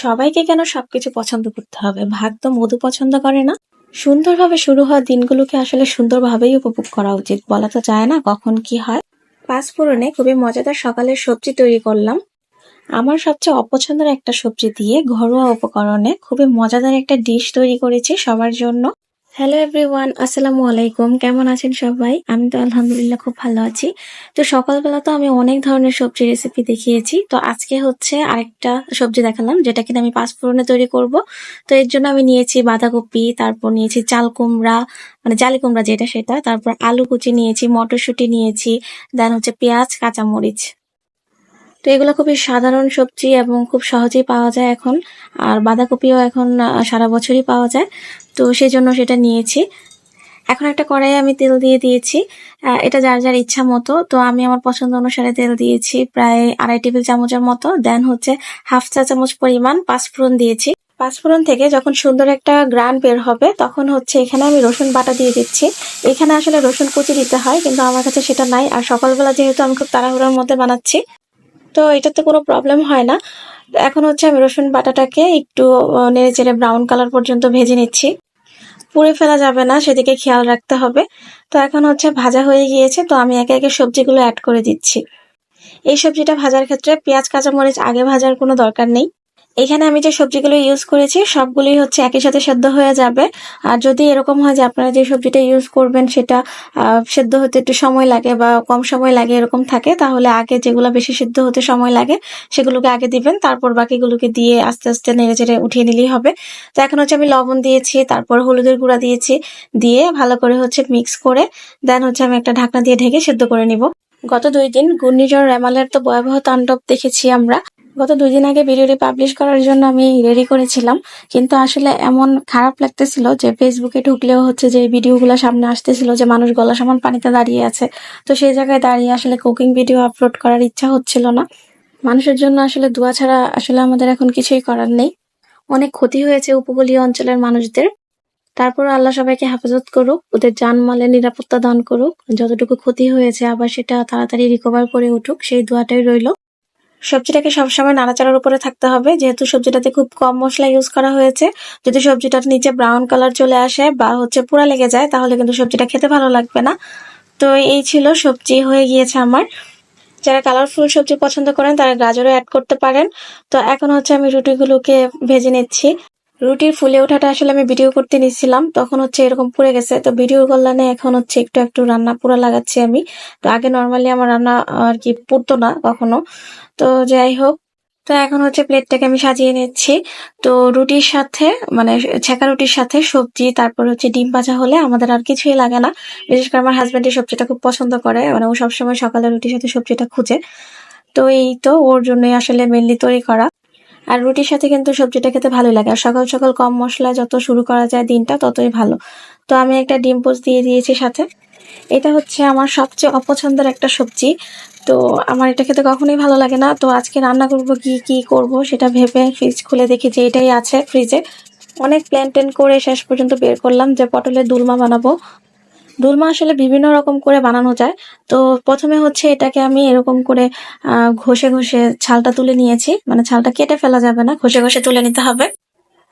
সবাইকে কেন সবকিছু পছন্দ করতে হবে? ভাগ তো মধু পছন্দ করে না। সুন্দরভাবে শুরু হওয়া দিনগুলোকে আসলে সুন্দরভাবেই উপভোগ করা উচিত। বলা তো যায় না কখন কি হয়। পাঁচফোড়নে খুবই মজাদার সকালের সবজি তৈরি করলাম। আমার সবচেয়ে অপছন্দের একটা সবজি দিয়ে ঘরোয়া উপকরণে খুবই মজাদার একটা ডিশ তৈরি করেছি সবার জন্য। হ্যালো এভরিওয়ান, আসসালামু আলাইকুম। কেমন আছেন সবাই? আমি তো আলহামদুলিল্লাহ খুব ভালো আছি। তো সকালবেলা তো আমি অনেক ধরনের সবজি রেসিপি দেখিয়েছি। তো আজকে হচ্ছে আরেকটা সবজি দেখালাম যেটা কিনা আমি পাঁচফোড়নে তৈরি করব। তো এর জন্য আমি নিয়েছি বাঁধাকপি, তারপর নিয়েছি চাল কুমড়া, মানে জালি কুমড়া যেটা সেটা, তারপর আলু কুচি নিয়েছি, মটরশুঁটি নিয়েছি, দেন হচ্ছে পেঁয়াজ, কাঁচামরিচ। তো এগুলো খুবই সাধারণ সবজি এবং খুব সহজেই পাওয়া যায় এখন। আর বাঁধাকপিও এখন সারা বছরই পাওয়া যায়। তো সেই জন্য সেটা নিয়েছি। এখন একটা কড়াইয়ে আমি তেল দিয়ে দিয়েছি। এটা যার যার ইচ্ছা মতো। তো আমি আমার পছন্দ অনুসারে তেল দিয়েছি প্রায় 2.5 টেবিল চামচের মতো। দেন হচ্ছে হাফ চা চামচ পরিমাণ পাঁচফোড়ন দিয়েছি। পাঁচফোড়ন থেকে যখন সুন্দর একটা গ্রান বের হবে তখন হচ্ছে এখানে আমি রসুন বাটা দিয়ে দিচ্ছি। এখানে আসলে রসুন কুচি দিতে হয়, কিন্তু আমার কাছে সেটা নাই। আর সকালবেলা যেহেতু আমি খুব তাড়াহুড়োর মধ্যে বানাচ্ছি, তো এটাতে কোনো প্রবলেম হয় না। এখন হচ্ছে আমি রসুন বাটাটাকে একটু নেড়ে চেড়ে ব্রাউন কালার পর্যন্ত ভেজে নিচ্ছি। পুড়ে ফেলা যাবে না, সেদিকে খেয়াল রাখতে হবে। তো এখন হচ্ছে ভাজা হয়ে গিয়েছে, তো আমি একে একে সবজিগুলো অ্যাড করে দিচ্ছি। এই সবজিটা ভাজার ক্ষেত্রে পেঁয়াজ কাঁচামরিচ আগে ভাজার কোনো দরকার নেই। এখানে আমি যে সবজিগুলো ইউজ করেছি সবগুলোই হচ্ছে একই সাথে সেদ্ধ হয়ে যাবে। আর যদি এরকম হয় যে আপনারা যে সবজিটা ইউজ করবেন সেটা সেদ্ধ হতে একটু সময় লাগে বা কম সময় লাগে এরকম থাকে, তাহলে আগে যেগুলো বেশি সিদ্ধ হতে সময় লাগে সেগুলোকে আগে দিবেন, তারপর বাকিগুলোকে দিয়ে আস্তে আস্তে নেড়ে চেড়ে উঠিয়ে নিলেই হবে। তো এখন হচ্ছে আমি লবণ দিয়েছি, তারপর হলুদের গুঁড়া দিয়েছি, দিয়ে ভালো করে হচ্ছে মিক্স করে দেন হচ্ছে আমি একটা ঢাকনা দিয়ে ঢেকে সেদ্ধ করে নিব। গত 2 দিন ঘূর্ণিঝড় রেমালের তো ভয়াবহ তাণ্ডব দেখেছি আমরা। গত 2 দিন আগে ভিডিওটি পাবলিশ করার জন্য আমি রেডি করেছিলাম, কিন্তু আসলে এমন খারাপ লাগতেছিল যে ফেসবুকে ঢুকলেও হচ্ছে যে ভিডিওগুলো সামনে আসতেছিল যে মানুষ গলা সমান পানিতে দাঁড়িয়ে আছে। তো সেই জায়গায় দাঁড়িয়ে আসলে কুকিং ভিডিও আপলোড করার ইচ্ছা হচ্ছিল না। মানুষের জন্য আসলে দোয়া ছাড়া আসলে আমাদের এখন কিছুই করার নেই। অনেক ক্ষতি হয়েছে উপকূলীয় অঞ্চলের মানুষদের। তারপর আল্লাহ সবাইকে হেফাজত করুক, ওদের জানমালের নিরাপত্তা দান করুক। যতটুকু ক্ষতি হয়েছে আবার সেটা তাড়াতাড়ি রিকভার করে উঠুক, সেই দোয়াটাই রইল। সবজিটাকে সবসময় নাড়াচাড়ার উপরে থাকতে হবে, যেহেতু সবজিটাতে খুব কম মশলা ইউজ করা হয়েছে। যদি সবজিটার নিচে ব্রাউন কালার চলে আসে বা হচ্ছে পুড়া লেগে যায় তাহলে কিন্তু সবজিটা খেতে ভালো লাগবে না। তো এই ছিল, সবজি হয়ে গিয়েছে আমার। যারা কালারফুল সবজি পছন্দ করেন তারা গাজরও অ্যাড করতে পারেন। তো এখন হচ্ছে আমি রুটিগুলোকে ভেজে নিচ্ছি। রুটির ফুলে ওঠাটা আসলে আমি ভিডিও করতে নিচ্ছিলাম, তখন হচ্ছে এরকম পুড়ে গেছে। তো ভিডিও কল্যাণে এখন হচ্ছে একটু একটু রান্না পুরা লাগাচ্ছি আমি। তো আগে নর্মালি আমার রান্না আর কি পুড়তো না কখনো। তো যাই হোক, তো এখন হচ্ছে প্লেটটাকে আমি সাজিয়ে নিচ্ছি। তো রুটির সাথে, মানে ছেঁকা রুটির সাথে সবজি তারপর হচ্ছে ডিম ভাজা হলে আমাদের আর কিছুই লাগে না। বিশেষ করে আমার হাজবেন্ড এই সবজিটা খুব পছন্দ করে, মানে ও সবসময় সকালে রুটির সাথে সবজিটা খুঁজে। তো এই তো ওর জন্যই আসলে মেনলি তৈরি করা। আর রুটির সাথে কিন্তু সবজিটা খেতে ভালোই লাগে। আর সকাল সকাল কম মশলায় যত শুরু করা যায় দিনটা ততই ভালো। তো আমি একটা ডিম পোচ দিয়ে দিয়েছি সাথে। এটা হচ্ছে আমার সবচেয়ে অপছন্দের একটা সবজি। তো আমার এটা খেতে কখনোই ভালো লাগে না। তো আজকে রান্না করব, কি করব সেটা ভেবে ফ্রিজ খুলে দেখি যে এটাই আছে ফ্রিজে। অনেক প্ল্যান ট্যান করে শেষ পর্যন্ত বের করলাম যে পটলের দুলমা বানাবো। দুলমা আসলে বিভিন্ন রকম করে বানানো যায়। তো প্রথমে হচ্ছে এটাকে আমি এরকম করে ঘষে ঘষে ছালটা তুলে নিয়েছি, মানে ছালটা কেটে ফেলা যাবে না, ঘষে ঘষে তুলে নিতে হবে।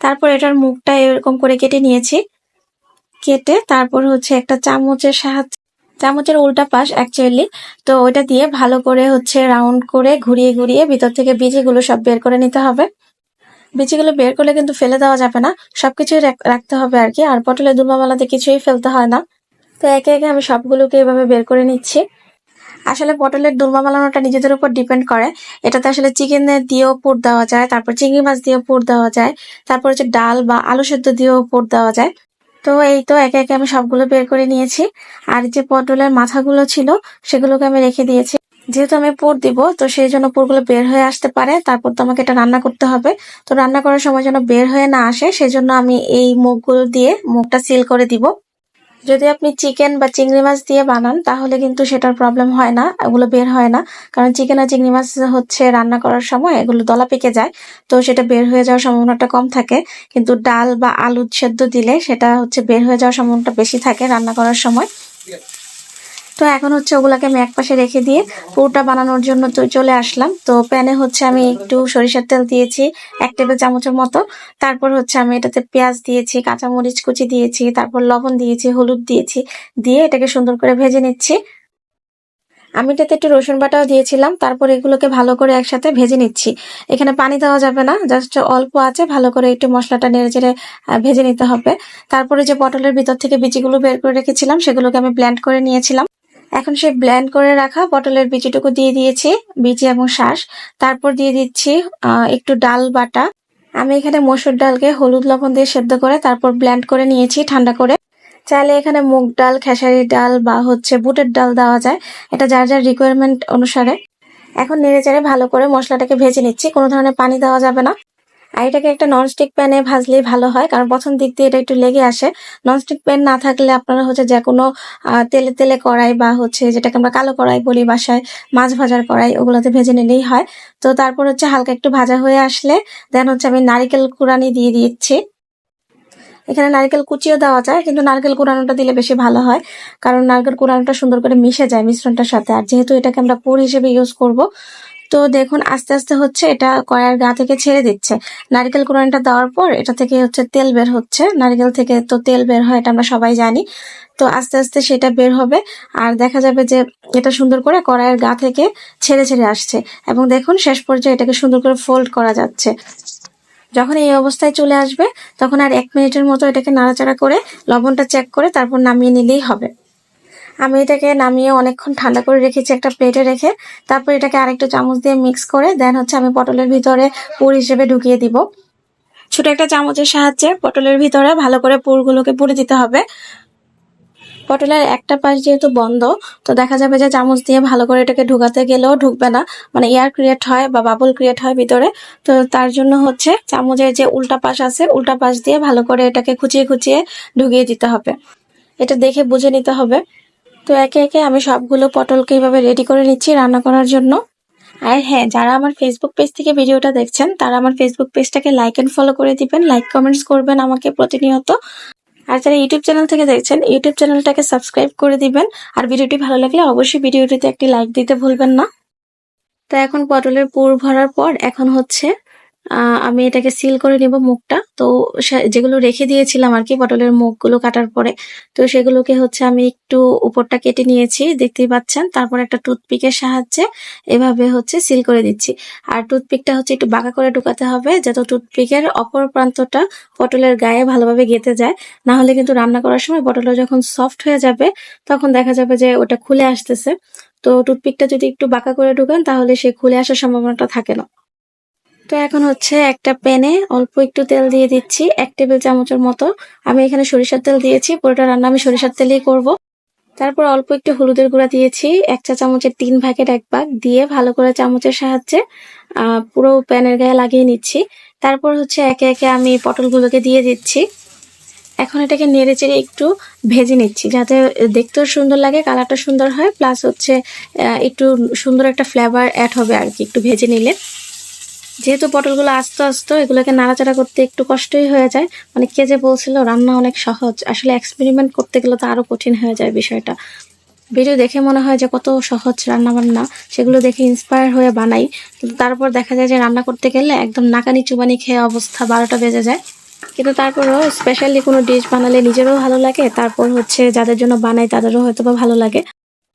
তারপর এটার মুখটা এরকম করে কেটে নিয়েছি। কেটে তারপর হচ্ছে একটা চামচের সাহায্যে, চামচের উল্টা পাশ অ্যাকচুয়ালি, তো ওইটা দিয়ে ভালো করে হচ্ছে রাউন্ড করে ঘুরিয়ে ঘুরিয়ে ভিতর থেকে বীজগুলো সব বের করে নিতে হবে। বীজগুলো বের করলে কিন্তু ফেলে দেওয়া যাবে না, সবকিছুই রাখতে হবে আর কি। আর পটলের দুলমা বানাতে কিছুই ফেলতে হয় না। তো একে একে আমি সবগুলোকে এভাবে বের করে নিচ্ছি। আসলে পটলের দুলমা বানানোটা নিজেদের উপর ডিপেন্ড করে। এটাতে আসলে চিকেনের দিয়েও পুর দেওয়া যায়, তারপর চিংড়ি মাছ দিয়েও পুর দেওয়া যায়, তারপর হচ্ছে ডাল বা আলু সেদ্ধ দিয়েও পুর দেওয়া যায়। তো এই তো একে একে আমি সবগুলো বের করে নিয়েছি। আর যে পটলের মাথাগুলো ছিল সেগুলোকে আমি রেখে দিয়েছি। যেহেতু আমি পুর দিব, তো সেই জন্য পুরগুলো বের হয়ে আসতে পারে, তারপর তো আমাকে এটা রান্না করতে হবে। তো রান্না করার সময় যেন বের হয়ে না আসে সেজন্য আমি এই মুখগুলো দিয়ে মুখটা সিল করে দিব। যদি আপনি চিকেন বা চিংড়ি মাছ দিয়ে বানান তাহলে কিন্তু সেটার প্রবলেম হয় না, এগুলো বের হয় না। কারণ চিকেন আর চিংড়ি মাছ হচ্ছে রান্না করার সময় এগুলো দলা পেকে যায়, তো সেটা বের হয়ে যাওয়ার সম্ভাবনাটা কম থাকে। কিন্তু ডাল বা আলু সেদ্ধ দিলে সেটা হচ্ছে বের হয়ে যাওয়ার সম্ভাবনাটা বেশি থাকে রান্না করার সময়। তো এখন হচ্ছে ওগুলাকে আমি একপাশে রেখে দিয়ে পুরোটা বানানোর জন্য তো চলে আসলাম। তো প্যানে হচ্ছে আমি একটু সরিষার তেল দিয়েছি 1 টেবিল চামচের মতো। তারপর হচ্ছে আমি এটাতে পেঁয়াজ দিয়েছি, কাঁচামরিচ কুচি দিয়েছি, তারপর লবণ দিয়েছি, হলুদ দিয়েছি, দিয়ে এটাকে সুন্দর করে ভেজে নিচ্ছি। আমি এটাতে একটু রসুন বাটাও দিয়েছিলাম। তারপর এগুলোকে ভালো করে একসাথে ভেজে নিচ্ছি। এখানে পানি দেওয়া যাবে না, জাস্ট অল্প আছে ভালো করে একটু মশলাটা নেড়েচেড়ে ভেজে নিতে হবে। তারপরে যে পটলের ভিতর থেকে বিচিগুলো বের করে রেখেছিলাম সেগুলোকে আমি ব্লেন্ড করে নিয়েছিলাম। এখন সেই ব্লেন্ড করে রাখা পটলের বিচিটুকু দিয়ে দিয়েছি, বিচি এবং শাঁস। তারপর দিয়ে দিচ্ছি একটু ডাল বাটা। আমি এখানে মসুর ডালকে হলুদ লবণ দিয়ে সেদ্ধ করে তারপর ব্লেন্ড করে নিয়েছি ঠান্ডা করে। চাইলে এখানে মুগ ডাল, খেসারি ডাল বা হচ্ছে বুটের ডাল দেওয়া যায়, এটা যার যার রিকোয়ারমেন্ট অনুসারে। এখন নেড়েচেড়ে ভালো করে মশলাটাকে ভেজে নিচ্ছি, কোনো ধরনের পানি দেওয়া যাবে না। আর এটাকে একটা ননস্টিক প্যানে ভাজলেই ভালো হয়, কারণ প্রথম দিক দিয়ে এটা একটু লেগে আসে। ননস্টিক প্যান না থাকলে আপনারা হচ্ছে যে কোনো তেলে তেলে কড়াই বা হচ্ছে যেটাকে আমরা কালো কড়াই বলি বাসায়, মাছ ভাজার কড়াই, ওগুলোতে ভেজে নিলেই হয়। তো তারপর হচ্ছে হালকা একটু ভাজা হয়ে আসলে দেন হচ্ছে আমি নারিকেল কুড়ানি দিয়ে দিচ্ছি। এখানে নারকেল কুচিও দেওয়া যায়, কিন্তু নারকেল কুড়ানোটা দিলে বেশি ভালো হয়, কারণ নারকেল কুড়ানোটা সুন্দর করে মিশে যায় মিশ্রণটার সাথে। আর যেহেতু এটাকে আমরা পুর হিসেবে ইউজ করব, তো দেখুন আস্তে আস্তে হচ্ছে এটা কড়াইয়ের গা থেকে ছেড়ে দিচ্ছে। নারকেল কুড়ানোটা দেওয়ার পর এটা থেকে হচ্ছে তেল বের হচ্ছে, নারকেল থেকে তো তেল বের হয়, এটা আমরা সবাই জানি। তো আস্তে আস্তে সেটা বের হবে, আর দেখা যাবে যে এটা সুন্দর করে কড়াইয়ের গা থেকে ছেড়ে ছেড়ে আসছে। এবং দেখুন শেষ পর্যায়ে এটাকে সুন্দর করে ফোল্ড করা যাচ্ছে। যখন এই অবস্থায় চলে আসবে তখন আর 1 মিনিটের মতো এটাকে নাড়াচাড়া করে লবণটা চেক করে তারপর নামিয়ে নিলেই হবে। আমি এটাকে নামিয়ে অনেকক্ষণ ঠান্ডা করে রেখেছি একটা প্লেটে রেখে। তারপর এটাকে আরেকটু চামচ দিয়ে মিক্স করে দেন হচ্ছে আমি পটলের ভিতরে পুর হিসেবে ঢুকিয়ে দিব। ছোট একটা চামচের সাহায্যে পটলের ভিতরে ভালো করে পুরগুলোকে পুরে দিতে হবে। পটলের একটা পাশ যেহেতু বন্ধ, তো দেখা যাবে যে চামচ দিয়ে ভালো করে এটাকে ঢুকাতে গেলেও ঢুকবে না, মানে এয়ার ক্রিয়েট হয় বা বাবল ক্রিয়েট হয় ভিতরে। তো তার জন্য হচ্ছে চামচের যে উল্টা পাশ আছে, উল্টা পাশ দিয়ে ভালো করে এটাকে খুঁচিয়ে খুঁচিয়ে ঢুকিয়ে দিতে হবে। এটা দেখে বুঝে নিতে হবে। তো একে একে আমি সবগুলো পটলকে এইভাবে রেডি করে নিচ্ছি রান্না করার জন্য। আর হ্যাঁ, যারা আমার ফেসবুক পেজ থেকে ভিডিওটা দেখছেন তারা আমার ফেসবুক পেজটাকে লাইক এন্ড ফলো করে দিবেন, লাইক কমেন্টস করবেন আমাকে প্রতিনিয়ত। আর যারা ইউটিউব চ্যানেল থেকে দেখছেন ইউটিউব চ্যানেলটাকে সাবস্ক্রাইব করে দিবেন। আর ভিডিওটি ভালো লাগলে অবশ্যই ভিডিওটিতে একটি লাইক দিতে ভুলবেন না। তো এখন পটলের পুর ভরার পর এখন হচ্ছে আমি এটাকে সিল করে নিব মুখটা। তো যেগুলো রেখে দিয়েছিলাম আর কি পটলের মুখগুলো কাটার পরে, তো সেগুলোকে হচ্ছে আমি একটু উপরটা কেটে নিয়েছি, দেখতেই পাচ্ছেন। তারপর একটা টুথপিকের সাহায্যে এভাবে হচ্ছে সিল করে দিচ্ছি। আর টুথপিকটা হচ্ছে একটু বাঁকা করে ঢুকাতে হবে, যাতে টুথপিকের অপর প্রান্তটা পটলের গায়ে ভালোভাবে গেঁথে যায়। না হলে কিন্তু রান্না করার সময় পটলটা যখন সফট হয়ে যাবে তখন দেখা যাবে যে ওটা খুলে আসতেছে। তো টুথপিকটা যদি একটু বাঁকা করে ঢুকান তাহলে সে খুলে আসার সম্ভাবনাটা থাকে না। তো এখন হচ্ছে একটা প্যানে অল্প একটু তেল দিয়ে দিচ্ছি, 1 টেবিল চামচের মতো। আমি এখানে সরিষার তেল দিয়েছি, পুরোটা রান্না আমি সরিষার তেলেই করব। তারপর অল্প একটু হলুদের গুঁড়া দিয়েছি, 1 চা চামচের 3 ভাগের 1 ভাগ দিয়ে ভালো করে চামচের সাহায্যে পুরো প্যানের গায়ে লাগিয়ে নিচ্ছি। তারপর হচ্ছে একে একে আমি পটলগুলোকে দিয়ে দিচ্ছি। এখন এটাকে নেড়ে চেড়ে একটু ভেজে নিচ্ছি, যাতে দেখতেও সুন্দর লাগে, কালারটা সুন্দর হয়, প্লাস হচ্ছে একটু সুন্দর একটা ফ্লেভার অ্যাড হবে আর কি একটু ভেজে নিলে। যেহেতু পটলগুলো আস্তে আস্তে এগুলোকে নাড়াচাড়া করতে একটু কষ্টই হয়ে যায়। মানে কে যে বলছিল রান্না অনেক সহজ, আসলে এক্সপেরিমেন্ট করতে গেলে তো আরো কঠিন হয়ে যায় বিষয়টা। ভিডিও দেখে মনে হয় যে কত সহজ রান্না বান্না, সেগুলো দেখে ইন্সপায়ার হয়ে বানাই, কিন্তু তারপর দেখা যায় যে রান্না করতে গেলে একদম নাকানি চুবানি খেয়ে অবস্থা 12টা বেজে যায়। কিন্তু তারপরও স্পেশালি কোনো ডিশ বানালে নিজেরও ভালো লাগে, তারপর হচ্ছে যাদের জন্য বানাই তাদেরও হয়তো বা ভালো লাগে।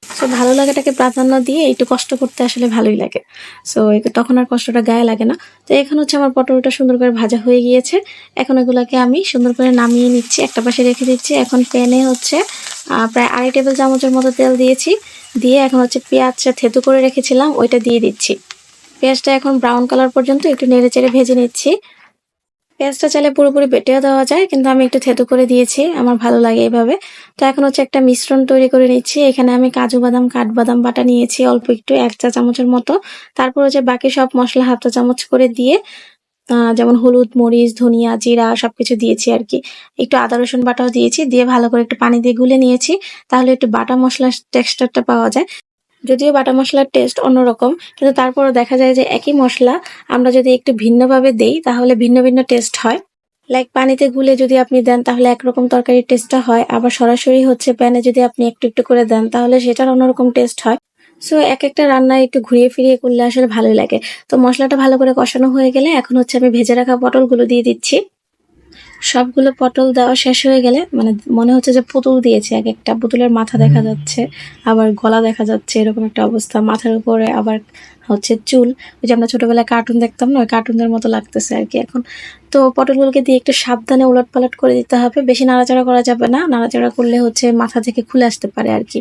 সো ভালো লাগাটাকে প্রাধান্য দিয়ে একটু কষ্ট করতে আসলে ভালোই লাগে। সো তখন আর কষ্টটা গায়ে লাগে না। তো এখন হচ্ছে আমার পটলটা সুন্দর করে ভাজা হয়ে গিয়েছে। এখন এগুলাকে আমি সুন্দর করে নামিয়ে নিচ্ছি, একটা পাশে রেখে দিচ্ছি। এখন প্যানে হচ্ছে প্রায় 2.5 টেবিল চামচের মতো তেল দিয়েছি, দিয়ে এখন হচ্ছে পেঁয়াজটা থেতু করে রেখেছিলাম ওইটা দিয়ে দিচ্ছি। পেঁয়াজটা এখন ব্রাউন কালার পর্যন্ত একটু নেড়ে চেড়ে ভেজে নিচ্ছি। পেঁয়াজটা চাইলে পুরোপুরি বেটেও দেওয়া যায়, কিন্তু আমি একটু থেতো করে দিয়েছি, আমার ভালো লাগে এইভাবে। তো এখন হচ্ছে একটা মিশ্রণ তৈরি করে নিচ্ছি। এখানে আমি কাজু বাদাম, কাঠবাদাম বাটা নিয়েছি অল্প একটু, 1 চা চামচের মতো। তারপর হচ্ছে বাকি সব মশলা 1/2 চা চামচ করে দিয়ে যেমন হলুদ, মরিচ, ধনিয়া, জিরা সবকিছু দিয়েছি আর কি। একটু আদা রসুন বাটাও দিয়েছি, দিয়ে ভালো করে একটু পানি দিয়ে গুলে নিয়েছি, তাহলে একটু বাটা মশলার টেক্সচারটা পাওয়া যায়। যদিও বাটা মশলার টেস্ট অন্যরকম, কিন্তু তারপরও দেখা যায় যে একই মশলা আমরা যদি একটু ভিন্নভাবে দেই তাহলে ভিন্ন ভিন্ন টেস্ট হয়। লাইক পানিতে গুলে যদি আপনি দেন তাহলে একরকম তরকারির টেস্টটা হয়, আবার সরাসরি হচ্ছে প্যানে যদি আপনি একটু একটু করে দেন তাহলে সেটার অন্যরকম টেস্ট হয়। সো এক একটা রান্না একটু ঘুরিয়ে ফিরিয়ে করলে আসলে ভালোই লাগে। তো মশলাটা ভালো করে কষানো হয়ে গেলে এখন হচ্ছে আমি ভেজে রাখা পটলগুলো দিয়ে দিচ্ছি। সবগুলো পটল দেওয়া শেষ হয়ে গেলে মানে মনে হচ্ছে যে পুতুল দিয়েছে, এক একটা পুতুলের মাথা দেখা যাচ্ছে, আবার গলা দেখা যাচ্ছে, এরকম একটা অবস্থা। মাথার উপরে আবার হচ্ছে চুল, ওই যে আমরা ছোটবেলায় কার্টুন দেখতাম না, ওই কার্টুনের মতো লাগতেছে আর কি এখন। তো পটলগুলোকে দিয়ে একটু সাবধানে উলট পালট করে দিতে হবে, বেশি নাড়াচাড়া করা যাবে না, নাড়াচাড়া করলে হচ্ছে মাথা থেকে খুলে আসতে পারে আর কি।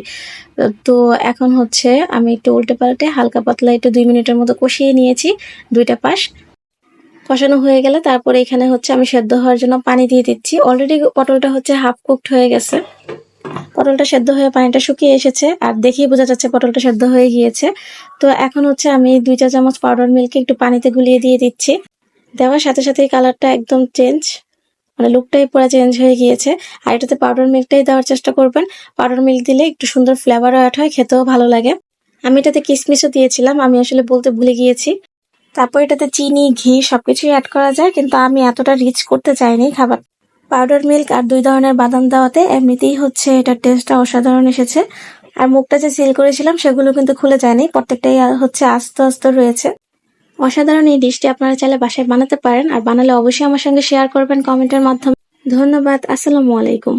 তো এখন হচ্ছে আমি একটু উল্টে পাল্টে হালকা পাতলা একটু 2 মিনিটের মতো কষিয়ে নিয়েছি দুইটা পাশ। কষানো হয়ে গেলে তারপরে এখানে হচ্ছে আমি সেদ্ধ হওয়ার জন্য পানি দিয়ে দিচ্ছি। অলরেডি পটলটা হচ্ছে হাফ কুকড হয়ে গেছে, পটলটা সেদ্ধ হয়ে পানিটা শুকিয়ে এসেছে আর দেখেই বোঝা যাচ্ছে পটলটা সেদ্ধ হয়ে গিয়েছে। তো এখন হচ্ছে আমি 2 চা চামচ পাউডার মিল্ক একটু পানিতে গুলিয়ে দিয়ে দিচ্ছি। দেওয়ার সাথে সাথেই কালারটা একদম চেঞ্জ, মানে লুকটাই পুরো চেঞ্জ হয়ে গিয়েছে। আর এটাতে পাউডার মিল্কটাই দেওয়ার চেষ্টা করবেন, পাউডার মিল্ক দিলে একটু সুন্দর ফ্লেভারও অ্যাড হয়, খেতেও ভালো লাগে। আমি এটাতে কিশমিশও দিয়েছিলাম, আমি আসলে বলতে ভুলে গিয়েছি। তারপর এটাতে চিনি, ঘি সবকিছুই অ্যাড করা যায়, কিন্তু আমি এতটা রিচ করতে চাইনি খাবার। পাউডার মিল্ক আর 2 ধরনের বাদাম দেওয়াতে এমনিতেই হচ্ছে এটার টেস্টটা অসাধারণ এসেছে। আর মুখটা যে সিল করেছিলাম সেগুলো কিন্তু খুলে যায়নি, প্রত্যেকটাই হচ্ছে আস্ত আস্ত রয়েছে। অসাধারণ এই ডিশটি আপনারা চাইলে বাসায় বানাতে পারেন, আর বানালে অবশ্যই আমার সঙ্গে শেয়ার করবেন কমেন্টের মাধ্যমে। ধন্যবাদ। আসসালামু আলাইকুম।